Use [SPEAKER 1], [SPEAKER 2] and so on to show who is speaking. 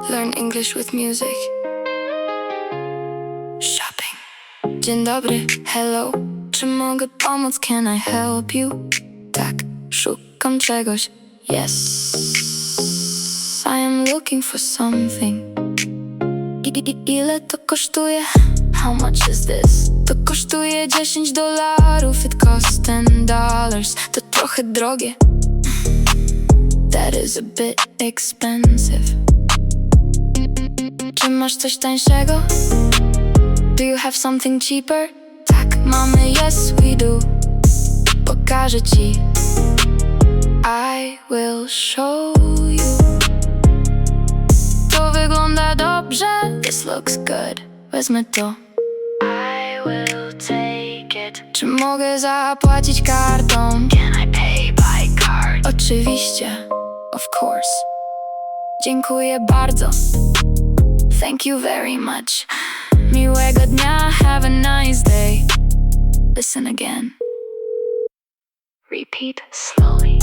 [SPEAKER 1] Learn English with music. Shopping. Dzień dobry, hello. Czy mogę pomóc? Can I help you? Tak, szukam czegoś. Yes, I am looking for something. Ile to kosztuje? How much is this? To kosztuje $10. It costs $10. To trochę drogie. That is a bit expensive. Czy masz coś tańszego? Do you have something cheaper? Tak, mamy, yes we do. Pokażę ci. I will show you. To wygląda dobrze. This looks good. Wezmę to. I will take it. Czy mogę zapłacić kartą? Can I pay by card? Oczywiście. Of course. Dziękuję bardzo. Thank you very much. Miłego dnia. Have a nice day. Listen again. Repeat slowly.